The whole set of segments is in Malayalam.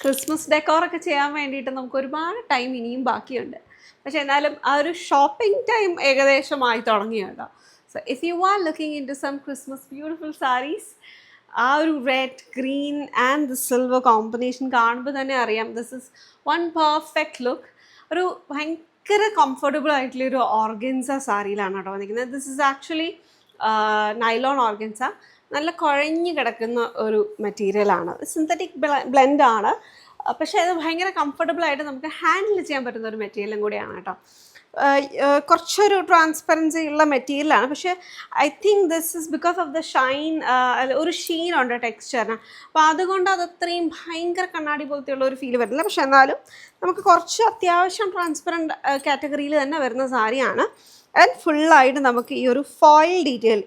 ക്രിസ്മസ് ഡെക്കോറൊക്കെ ചെയ്യാൻ വേണ്ടിയിട്ട് നമുക്ക് ഒരുപാട് ടൈം ഇനിയും ബാക്കിയുണ്ട്. പക്ഷെ എന്നാലും ആ ഒരു ഷോപ്പിംഗ് ടൈം ഏകദേശമായി തുടങ്ങി കേട്ടോ. So if you are looking in to some Christmas beautiful saris, ആ ഒരു red green and the silver combination കാണുമ്പോൾ തന്നെ അറിയാം this is one perfect look. ഒരു ഭയങ്കര കംഫർട്ടബിൾ ആയിട്ടുള്ള ഒരു ഓർഗൻസ സാരിയിലാണ് കേട്ടോ വന്നിരിക്കുന്നത്. This is actually nylon organza. നല്ല കുഴഞ്ഞു കിടക്കുന്ന ഒരു മെറ്റീരിയലാണ്, സിന്തറ്റിക് ബ്ലെൻഡാണ്. പക്ഷേ അത് ഭയങ്കര കംഫർട്ടബിളായിട്ട് നമുക്ക് ഹാൻഡിൽ ചെയ്യാൻ പറ്റുന്ന ഒരു മെറ്റീരിയലും കൂടിയാണ് കേട്ടോ. കുറച്ചൊരു ട്രാൻസ്പെറൻസി ഉള്ള മെറ്റീരിയലാണ്. പക്ഷേ I think this is because of the Shine, ഒരു ഷീൻ ഉണ്ട് ടെക്സ്ചറിന്. അപ്പോൾ അതുകൊണ്ട് അത് അത്രയും ഭയങ്കര കണ്ണാടി പോലത്തെയുള്ള ഒരു ഫീൽ വരുന്നില്ല. പക്ഷെ എന്നാലും നമുക്ക് കുറച്ച് അത്യാവശ്യം ട്രാൻസ്പെറൻറ്റ് കാറ്റഗറിയിൽ തന്നെ വരുന്ന സാരിയാണ്. ആൻഡ് ഫുള്ളായിട്ട് നമുക്ക് ഈ ഒരു ഫോയിൽ ഡീറ്റെയിൽ,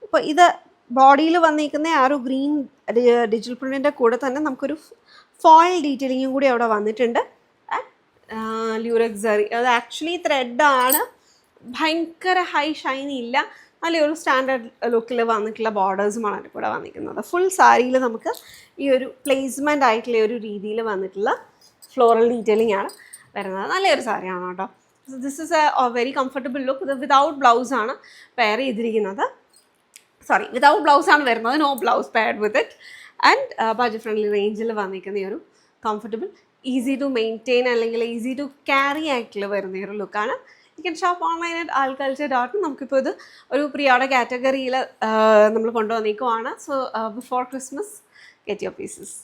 ഇപ്പോൾ ഇത് ബോഡിയിൽ വന്നിരിക്കുന്ന ആ ഒരു ഗ്രീൻ ഡിജിറ്റൽ പ്രിൻറ്റിൻ്റെ കൂടെ തന്നെ നമുക്കൊരു ഫോയിൽ ഡീറ്റെയിലിങ്ങും കൂടി അവിടെ വന്നിട്ടുണ്ട്. ല്യൂറക്സ് അത് ആക്ച്വലി ത്രെഡാണ്, ഭയങ്കര ഹൈ ഷൈനി ഇല്ല, നല്ലൊരു സ്റ്റാൻഡേർഡ് ലുക്കിൽ വന്നിട്ടുള്ള ബോർഡേഴ്സുമാണ് അതിൻ്റെ കൂടെ വന്നിരിക്കുന്നത്. ഫുൾ സാരിയിൽ നമുക്ക് ഈ ഒരു പ്ലേസ്മെൻ്റ് ആയിട്ടുള്ള ഒരു രീതിയിൽ വന്നിട്ടുള്ള ഫ്ലോറൽ ഡീറ്റെയിലിംഗ് ആണ് വരുന്നത്. നല്ലൊരു സാരിയാണ് കേട്ടോ. This is a very comfortable look. ഇത് വിതൗട്ട് ബ്ലൗസാണ് പെയർ ചെയ്തിരിക്കുന്നത്. സോറി, വിതൗട്ട് ബ്ലൗസാണ് വരുന്നത്, no blouse paired with it. And budget friendly റേഞ്ചിൽ വന്നിരിക്കുന്ന ഈ ഒരു കംഫർട്ടബിൾ, ഈസി ടു മെയിൻറ്റെയിൻ അല്ലെങ്കിൽ ഈസി ടു ക്യാരി ആയിട്ടുള്ള വരുന്ന ഒരു ലുക്കാണ്. You can shop online at alculture.in. നമുക്കിപ്പോൾ ഇത് ഒരു പ്രിയോടെ കാറ്റഗറിയിൽ നമ്മൾ കൊണ്ടുവന്നിരിക്കുവാണ്. So before Christmas get your pieces.